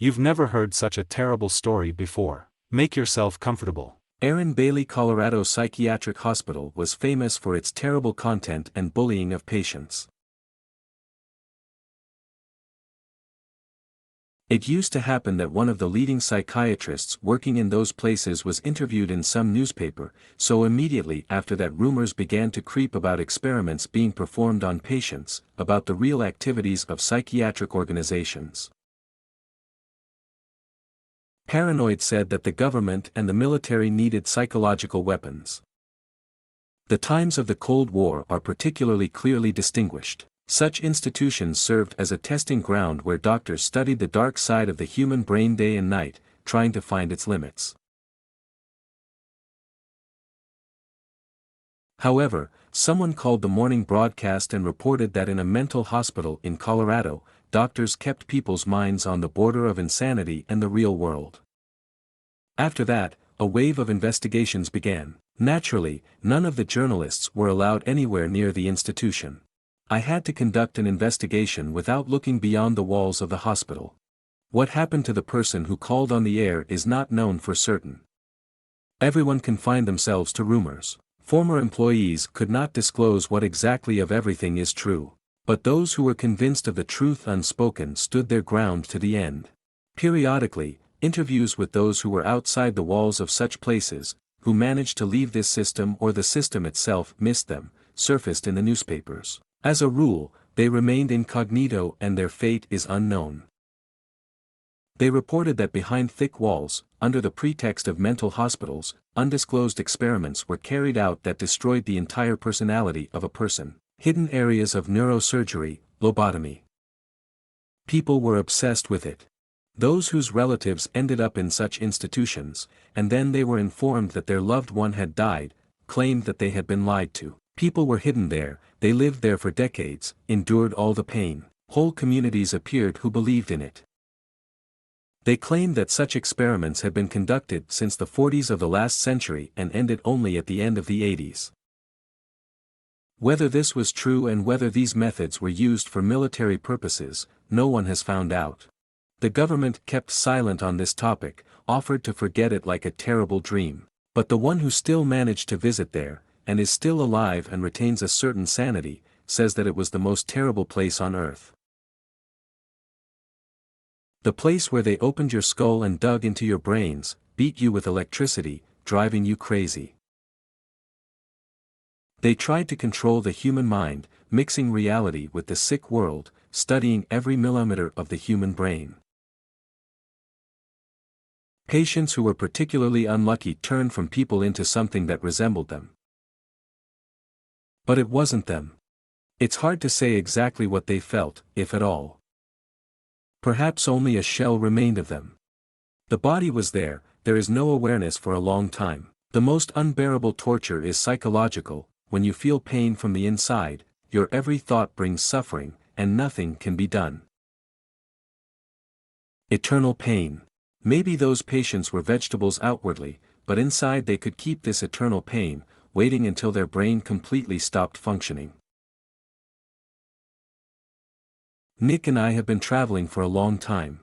You've never heard such a terrible story before. Make yourself comfortable. Aaron Bailey Colorado Psychiatric Hospital was famous for its terrible content and bullying of patients. It used to happen that one of the leading psychiatrists working in those places was interviewed in some newspaper, so immediately after that rumors began to creep about experiments being performed on patients, about the real activities of psychiatric organizations. Paranoid said that the government and the military needed psychological weapons. The times of the Cold War are particularly clearly distinguished. Such institutions served as a testing ground where doctors studied the dark side of the human brain day and night, trying to find its limits. However, someone called the morning broadcast and reported that in a mental hospital in Colorado, doctors kept people's minds on the border of insanity and the real world. After that, a wave of investigations began. Naturally, none of the journalists were allowed anywhere near the institution. I had to conduct an investigation without looking beyond the walls of the hospital. What happened to the person who called on the air is not known for certain. Everyone confined themselves to rumors. Former employees could not disclose what exactly of everything is true. But those who were convinced of the truth unspoken stood their ground to the end. Periodically, interviews with those who were outside the walls of such places, who managed to leave this system or the system itself missed them, surfaced in the newspapers. As a rule, they remained incognito and their fate is unknown. They reported that behind thick walls, under the pretext of mental hospitals, undisclosed experiments were carried out that destroyed the entire personality of a person. Hidden areas of neurosurgery, lobotomy. People were obsessed with it. Those whose relatives ended up in such institutions, and then they were informed that their loved one had died, claimed that they had been lied to. People were hidden there, they lived there for decades, endured all the pain. Whole communities appeared who believed in it. They claimed that such experiments had been conducted since the 40s of the last century and ended only at the end of the 80s. Whether this was true and whether these methods were used for military purposes, no one has found out. The government kept silent on this topic, offered to forget it like a terrible dream. But the one who still managed to visit there, and is still alive and retains a certain sanity, says that it was the most terrible place on earth. The place where they opened your skull and dug into your brains, beat you with electricity, driving you crazy. They tried to control the human mind, mixing reality with the sick world, studying every millimeter of the human brain. Patients who were particularly unlucky turned from people into something that resembled them. But it wasn't them. It's hard to say exactly what they felt, if at all. Perhaps only a shell remained of them. The body was there is no awareness for a long time. The most unbearable torture is psychological. When you feel pain from the inside, your every thought brings suffering, and nothing can be done. Eternal pain. Maybe those patients were vegetables outwardly, but inside they could keep this eternal pain, waiting until their brain completely stopped functioning. Nick and I have been traveling for a long time.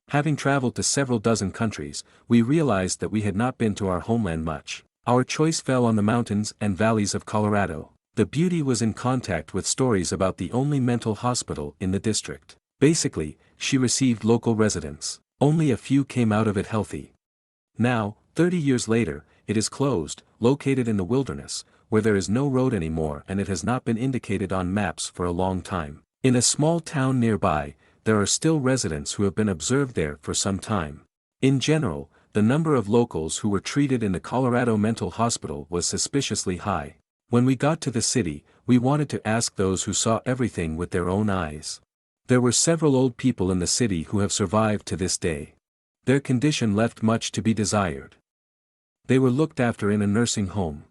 Having traveled to several dozen countries, we realized that we had not been to our homeland much. Our choice fell on the mountains and valleys of Colorado. The beauty was in contact with stories about the only mental hospital in the district. Basically, she received local residents. Only a few came out of it healthy. Now, 30 years later, it is closed, located in the wilderness, where there is no road anymore and it has not been indicated on maps for a long time. In a small town nearby, there are still residents who have been observed there for some time. In general, the number of locals who were treated in the Colorado Mental Hospital was suspiciously high. When we got to the city, we wanted to ask those who saw everything with their own eyes. There were several old people in the city who have survived to this day. Their condition left much to be desired. They were looked after in a nursing home.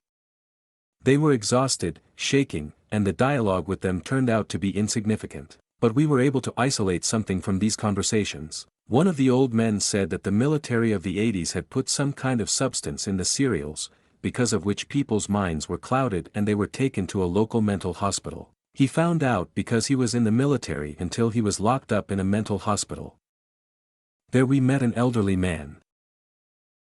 They were exhausted, shaking, and the dialogue with them turned out to be insignificant. But we were able to isolate something from these conversations. One of the old men said that the military of the 80s had put some kind of substance in the cereals, because of which people's minds were clouded and they were taken to a local mental hospital. He found out because he was in the military until he was locked up in a mental hospital. There we met an elderly man.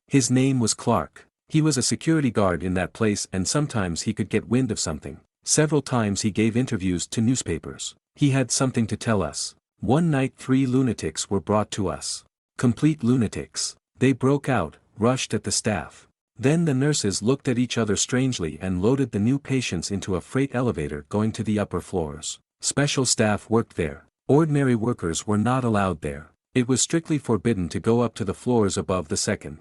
His name was Clark. He was a security guard in that place and sometimes he could get wind of something. Several times he gave interviews to newspapers. He had something to tell us. One night 3 lunatics were brought to us. Complete lunatics. They broke out, rushed at the staff. Then the nurses looked at each other strangely and loaded the new patients into a freight elevator going to the upper floors. Special staff worked there. Ordinary workers were not allowed there. It was strictly forbidden to go up to the floors above the second.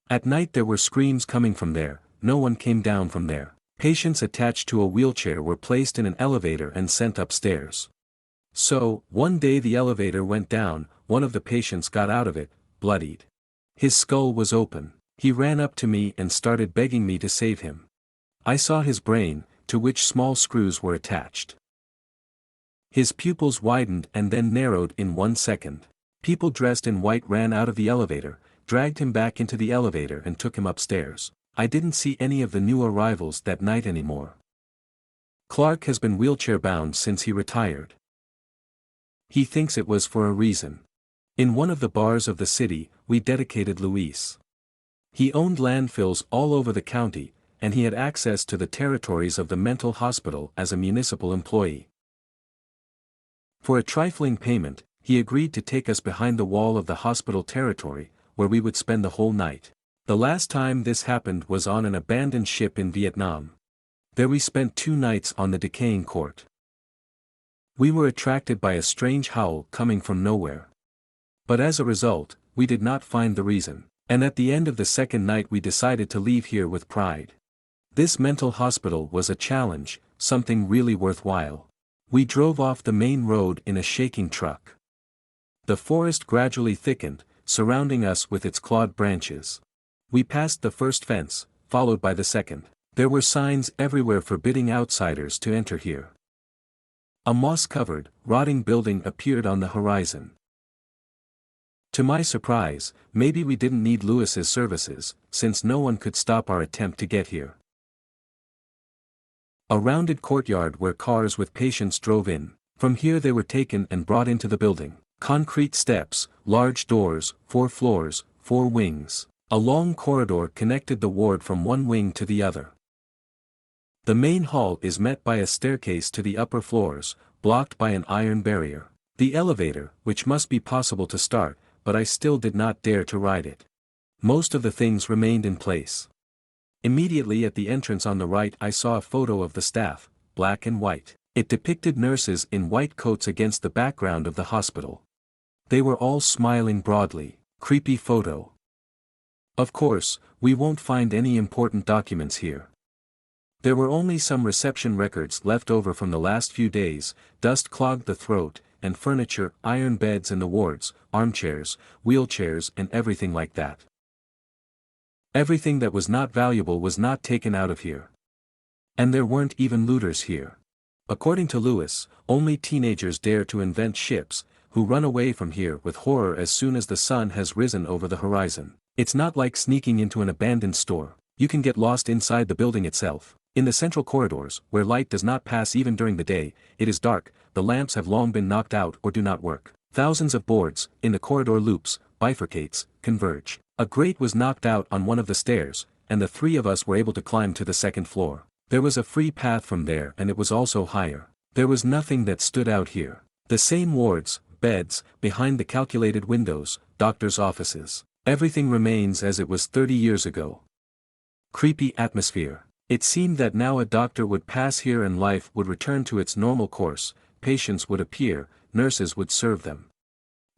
At night there were screams coming from there, no one came down from there. Patients attached to a wheelchair were placed in an elevator and sent upstairs. So, one day the elevator went down, one of the patients got out of it, bloodied. His skull was open. He ran up to me and started begging me to save him. I saw his brain, to which small screws were attached. His pupils widened and then narrowed in 1 second. People dressed in white ran out of the elevator, dragged him back into the elevator and took him upstairs. I didn't see any of the new arrivals that night anymore. Clark has been wheelchair-bound since he retired. He thinks it was for a reason. In one of the bars of the city, we dedicated Luis. He owned landfills all over the county, and he had access to the territories of the mental hospital as a municipal employee. For a trifling payment, he agreed to take us behind the wall of the hospital territory, where we would spend the whole night. The last time this happened was on an abandoned ship in Vietnam. There we spent 2 nights on the decaying court. We were attracted by a strange howl coming from nowhere. But as a result, we did not find the reason, and at the end of the second night we decided to leave here with pride. This mental hospital was a challenge, something really worthwhile. We drove off the main road in a shaking truck. The forest gradually thickened, surrounding us with its clawed branches. We passed the first fence, followed by the second. There were signs everywhere forbidding outsiders to enter here. A moss-covered, rotting building appeared on the horizon. To my surprise, maybe we didn't need Lewis's services, since no one could stop our attempt to get here. A rounded courtyard where cars with patients drove in. From here they were taken and brought into the building. Concrete steps, large doors, 4 floors, 4 wings. A long corridor connected the ward from one wing to the other. The main hall is met by a staircase to the upper floors, blocked by an iron barrier. The elevator, which must be possible to start, but I still did not dare to ride it. Most of the things remained in place. Immediately at the entrance on the right I saw a photo of the staff, black and white. It depicted nurses in white coats against the background of the hospital. They were all smiling broadly. Creepy photo. Of course, we won't find any important documents here. There were only some reception records left over from the last few days, dust clogged the throat, and furniture, iron beds in the wards, armchairs, wheelchairs and everything like that. Everything that was not valuable was not taken out of here. And there weren't even looters here. According to Lewis, only teenagers dare to invent ships, who run away from here with horror as soon as the sun has risen over the horizon. It's not like sneaking into an abandoned store. You can get lost inside the building itself. In the central corridors, where light does not pass even during the day, it is dark, the lamps have long been knocked out or do not work. Thousands of boards, in the corridor loops, bifurcates, converge. A grate was knocked out on one of the stairs, and the 3 of us were able to climb to the 2nd floor. There was a free path from there and it was also higher. There was nothing that stood out here. The same wards, beds, behind the calculated windows, doctors' offices. Everything remains as it was 30 years ago. Creepy atmosphere. It seemed that now a doctor would pass here and life would return to its normal course, patients would appear, nurses would serve them.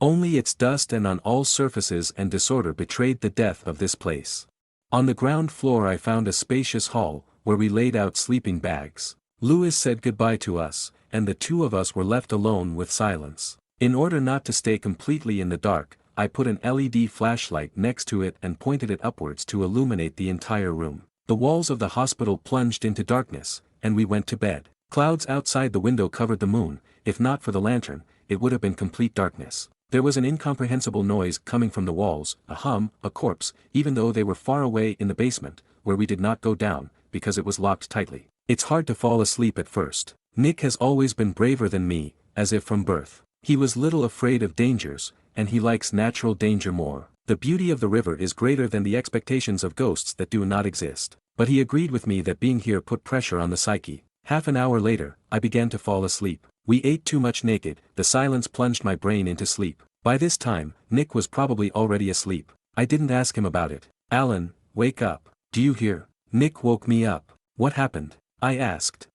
Only its dust and on all surfaces and disorder betrayed the death of this place. On the ground floor I found a spacious hall, where we laid out sleeping bags. Lewis said goodbye to us, and the 2 of us were left alone with silence. In order not to stay completely in the dark, I put an LED flashlight next to it and pointed it upwards to illuminate the entire room. The walls of the hospital plunged into darkness, and we went to bed. Clouds outside the window covered the moon. If not for the lantern, it would have been complete darkness. There was an incomprehensible noise coming from the walls, a hum, a corpse, even though they were far away in the basement, where we did not go down, because it was locked tightly. It's hard to fall asleep at first. Nick has always been braver than me, as if from birth. He was little afraid of dangers, and he likes natural danger more. The beauty of the river is greater than the expectations of ghosts that do not exist. But he agreed with me that being here put pressure on the psyche. Half an hour later, I began to fall asleep. We ate too much naked, the silence plunged my brain into sleep. By this time, Nick was probably already asleep. I didn't ask him about it. "Alan, wake up. Do you hear?" Nick woke me up. "What happened?" I asked.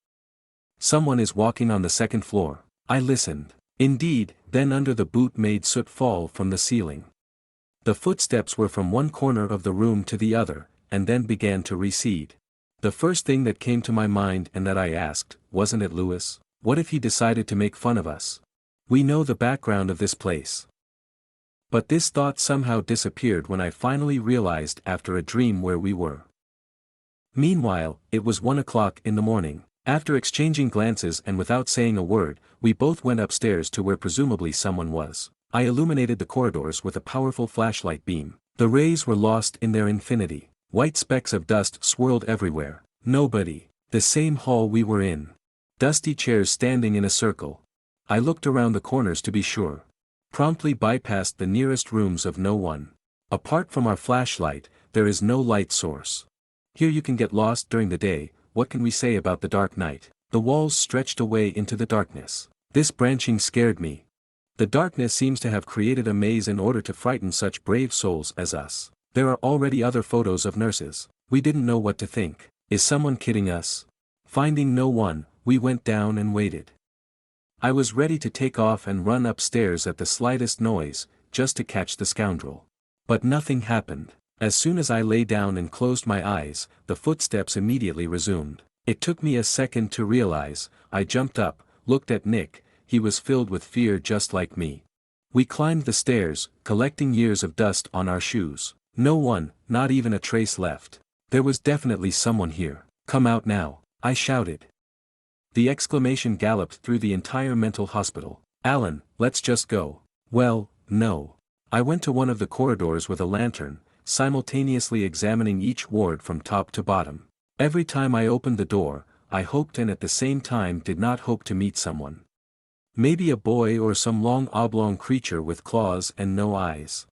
"Someone is walking on the second floor." I listened. Indeed, then under the boot made soot fall from the ceiling. The footsteps were from one corner of the room to the other, and then began to recede. The first thing that came to my mind and that I asked, wasn't it Lewis? What if he decided to make fun of us? We know the background of this place. But this thought somehow disappeared when I finally realized after a dream where we were. Meanwhile, it was 1 o'clock in the morning. After exchanging glances and without saying a word, we both went upstairs to where presumably someone was. I illuminated the corridors with a powerful flashlight beam. The rays were lost in their infinity. White specks of dust swirled everywhere. Nobody. The same hall we were in. Dusty chairs standing in a circle. I looked around the corners to be sure. Promptly bypassed the nearest rooms of no one. Apart from our flashlight, there is no light source. Here you can get lost during the day. What can we say about the dark night? The walls stretched away into the darkness. This branching scared me. The darkness seems to have created a maze in order to frighten such brave souls as us. There are already other photos of nurses. We didn't know what to think. Is someone kidding us? Finding no one, we went down and waited. I was ready to take off and run upstairs at the slightest noise, just to catch the scoundrel. But nothing happened. As soon as I lay down and closed my eyes, the footsteps immediately resumed. It took me a second to realize. I jumped up, looked at Nick. He was filled with fear just like me. We climbed the stairs, collecting years of dust on our shoes. No one, not even a trace left. There was definitely someone here. "Come out now," I shouted. The exclamation galloped through the entire mental hospital. "Alan, let's just go." Well, no. I went to one of the corridors with a lantern, simultaneously examining each ward from top to bottom. Every time I opened the door, I hoped and at the same time did not hope to meet someone. Maybe a boy or some long oblong creature with claws and no eyes.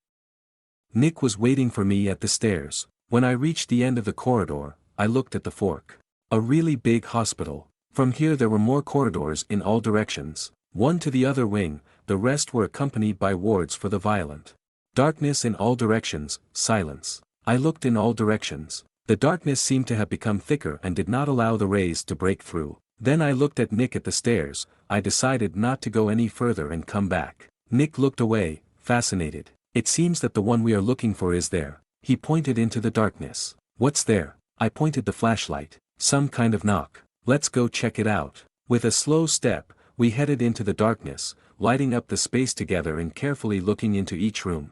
Nick was waiting for me at the stairs. When I reached the end of the corridor, I looked at the fork. A really big hospital. From here there were more corridors in all directions, one to the other wing, the rest were accompanied by wards for the violent. Darkness in all directions, silence. I looked in all directions. The darkness seemed to have become thicker and did not allow the rays to break through. Then I looked at Nick at the stairs. I decided not to go any further and come back. Nick looked away, fascinated. "It seems that the one we are looking for is there." He pointed into the darkness. "What's there?" I pointed the flashlight. "Some kind of knock. Let's go check it out." With a slow step, we headed into the darkness, lighting up the space together and carefully looking into each room.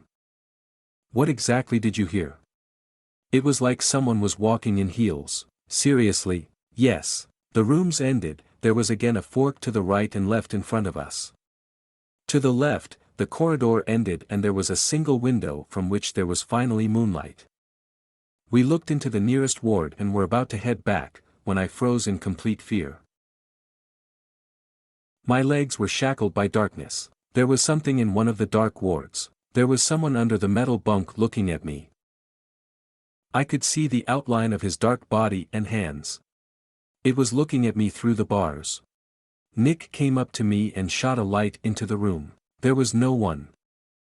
"What exactly did you hear?" It was like someone was walking in heels. Seriously? Yes. The rooms ended, there was again a fork to the right and left in front of us. To the left, the corridor ended and there was a single window from which there was finally moonlight. We looked into the nearest ward and were about to head back, when I froze in complete fear. My legs were shackled by darkness. There was something in one of the dark wards. There was someone under the metal bunk looking at me. I could see the outline of his dark body and hands. It was looking at me through the bars. Nick came up to me and shot a light into the room. There was no one.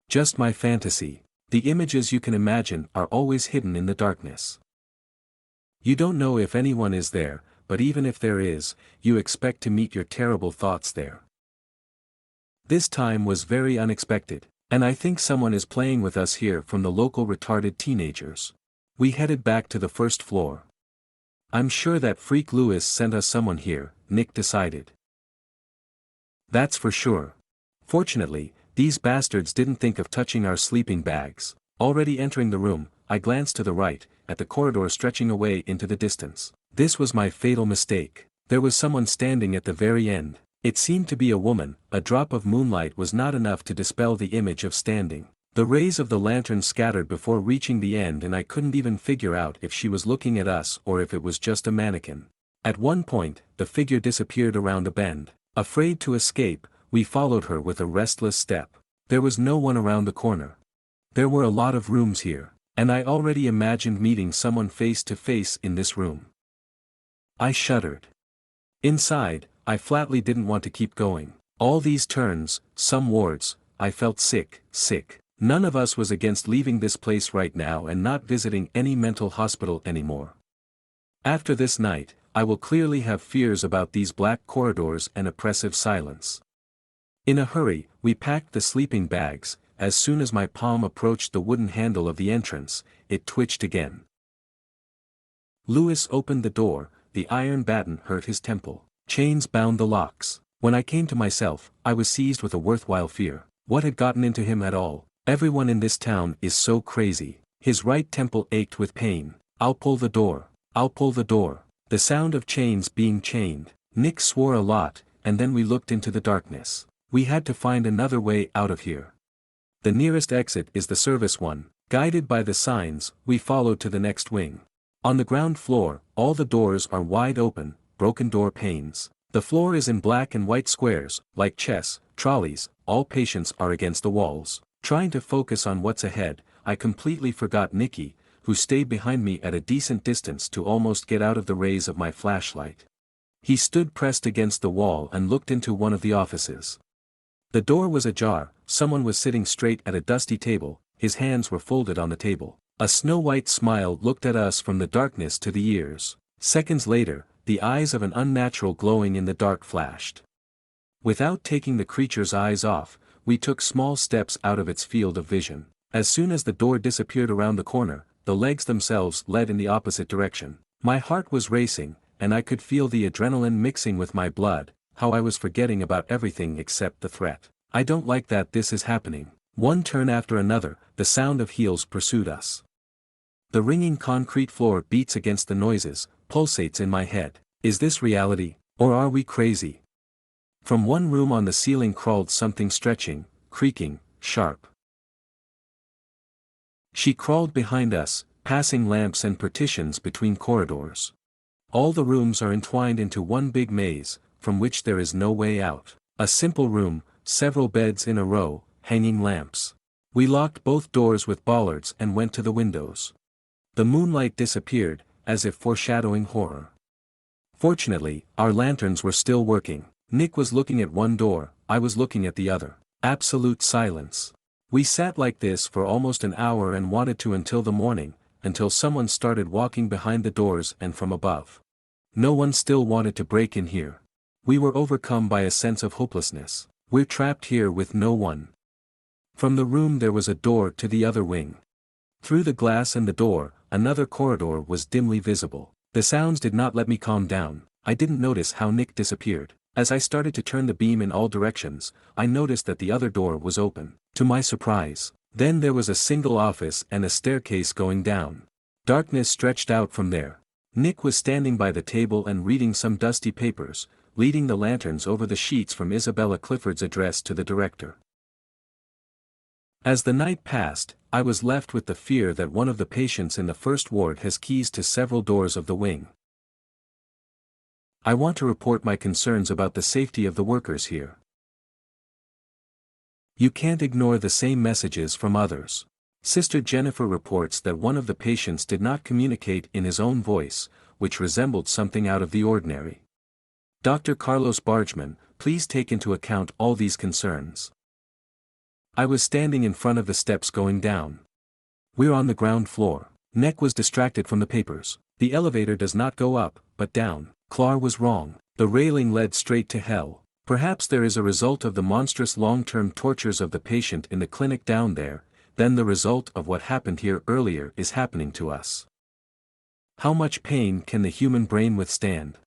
Just my fantasy. The images you can imagine are always hidden in the darkness. You don't know if anyone is there, but even if there is, you expect to meet your terrible thoughts there. This time was very unexpected, and I think someone is playing with us here from the local retarded teenagers. We headed back to the first floor. "I'm sure that freak Lewis sent us someone here," Nick decided. "That's for sure. Fortunately, these bastards didn't think of touching our sleeping bags." Already entering the room, I glanced to the right, at the corridor stretching away into the distance. This was my fatal mistake. There was someone standing at the very end. It seemed to be a woman. A drop of moonlight was not enough to dispel the image of standing. The rays of the lantern scattered before reaching the end and I couldn't even figure out if she was looking at us or if it was just a mannequin. At one point, the figure disappeared around a bend. Afraid to escape, we followed her with a restless step. There was no one around the corner. There were a lot of rooms here, and I already imagined meeting someone face to face in this room. I shuddered. Inside, I flatly didn't want to keep going. All these turns, some wards, I felt sick. None of us was against leaving this place right now and not visiting any mental hospital anymore. After this night, I will clearly have fears about these black corridors and oppressive silence. In a hurry, we packed the sleeping bags. As soon as my palm approached the wooden handle of the entrance, it twitched again. Lewis opened the door, the iron batten hurt his temple. Chains bound the locks. When I came to myself, I was seized with a worthwhile fear. What had gotten into him at all? Everyone in this town is so crazy. His right temple ached with pain. I'll pull the door. I'll pull the door. The sound of chains being chained. Nick swore a lot, and then we looked into the darkness. We had to find another way out of here. The nearest exit is the service one. Guided by the signs, we followed to the next wing. On the ground floor, all the doors are wide open, broken door panes. The floor is in black and white squares, like chess, trolleys. All patients are against the walls. Trying to focus on what's ahead, I completely forgot Nicky, who stayed behind me at a decent distance to almost get out of the rays of my flashlight. He stood pressed against the wall and looked into one of the offices. The door was ajar. Someone was sitting straight at a dusty table, his hands were folded on the table. A snow-white smile looked at us from the darkness to the ears. Seconds later, the eyes of an unnatural glowing in the dark flashed. Without taking the creature's eyes off, we took small steps out of its field of vision. As soon as the door disappeared around the corner, the legs themselves led in the opposite direction. My heart was racing, and I could feel the adrenaline mixing with my blood, how I was forgetting about everything except the threat. I don't like that this is happening. One turn after another, the sound of heels pursued us. The ringing concrete floor beats against the noises, pulsates in my head. Is this reality, or are we crazy? From one room on the ceiling crawled something stretching, creaking, sharp. She crawled behind us, passing lamps and partitions between corridors. All the rooms are entwined into one big maze, from which there is no way out. A simple room, several beds in a row, hanging lamps. We locked both doors with bollards and went to the windows. The moonlight disappeared, as if foreshadowing horror. Fortunately, our lanterns were still working. Nick was looking at one door, I was looking at the other. Absolute silence. We sat like this for almost an hour and wanted to until the morning, until someone started walking behind the doors and from above. No one still wanted to break in here. We were overcome by a sense of hopelessness. We're trapped here with no one. From the room there was a door to the other wing. Through the glass and the door, another corridor was dimly visible. The sounds did not let me calm down. I didn't notice how Nick disappeared. As I started to turn the beam in all directions, I noticed that the other door was open. To my surprise, then there was a single office and a staircase going down. Darkness stretched out from there. Nick was standing by the table and reading some dusty papers, leading the lanterns over the sheets from Isabella Clifford's address to the director. As the night passed, I was left with the fear that one of the patients in the first ward has keys to several doors of the wing. I want to report my concerns about the safety of the workers here. You can't ignore the same messages from others. Sister Jennifer reports that one of the patients did not communicate in his own voice, which resembled something out of the ordinary. Dr. Carlos Bargeman, please take into account all these concerns. I was standing in front of the steps going down. We're on the ground floor. Nick was distracted from the papers. The elevator does not go up, but down. Clar was wrong. The railing led straight to hell. Perhaps there is a result of the monstrous long-term tortures of the patient in the clinic down there, then the result of what happened here earlier is happening to us. How much pain can the human brain withstand?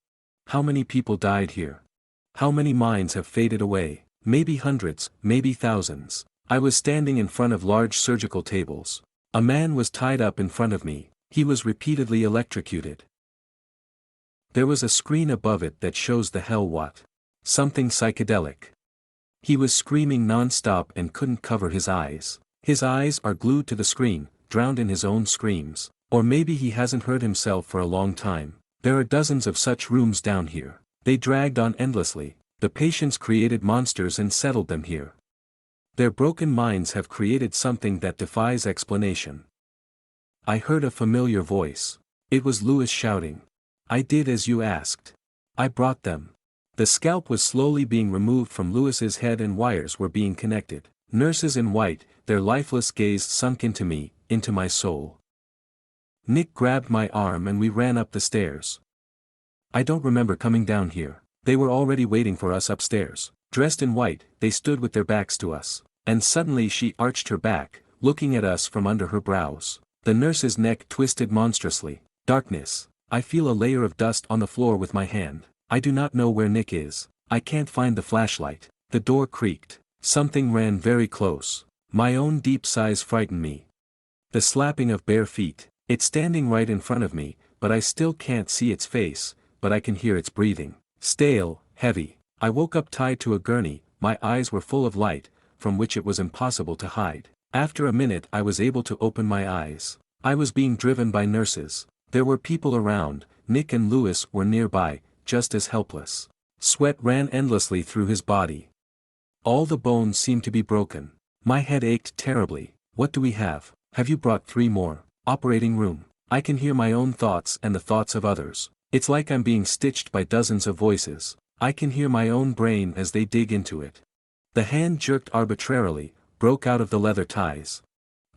How many people died here? How many minds have faded away? Maybe hundreds, maybe thousands. I was standing in front of large surgical tables. A man was tied up in front of me. He was repeatedly electrocuted. There was a screen above it that shows the hell what? Something psychedelic. He was screaming non-stop and couldn't cover his eyes. His eyes are glued to the screen, drowned in his own screams. Or maybe he hasn't heard himself for a long time. There are dozens of such rooms down here. They dragged on endlessly. The patients created monsters and settled them here. Their broken minds have created something that defies explanation. I heard a familiar voice. It was Lewis shouting. I did as you asked. I brought them. The scalp was slowly being removed from Lewis's head and wires were being connected. Nurses in white, their lifeless gaze sunk into me, into my soul. Nick grabbed my arm and we ran up the stairs. I don't remember coming down here. They were already waiting for us upstairs. Dressed in white, they stood with their backs to us. And suddenly she arched her back, looking at us from under her brows. The nurse's neck twisted monstrously. Darkness. I feel a layer of dust on the floor with my hand. I do not know where Nick is. I can't find the flashlight. The door creaked. Something ran very close. My own deep sighs frightened me. The slapping of bare feet. It's standing right in front of me, but I still can't see its face, but I can hear its breathing. Stale, heavy. I woke up tied to a gurney, my eyes were full of light, from which it was impossible to hide. After a minute I was able to open my eyes. I was being driven by nurses. There were people around, Nick and Lewis were nearby, just as helpless. Sweat ran endlessly through his body. All the bones seemed to be broken. My head ached terribly. What do we have? Have you brought 3 more? Operating room. I can hear my own thoughts and the thoughts of others. It's like I'm being stitched by dozens of voices. I can hear my own brain as they dig into it. The hand jerked arbitrarily, broke out of the leather ties.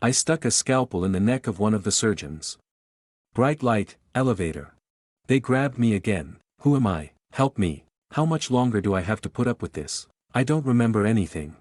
I stuck a scalpel in the neck of one of the surgeons. Bright light, elevator. They grabbed me again. Who am I? Help me. How much longer do I have to put up with this? I don't remember anything.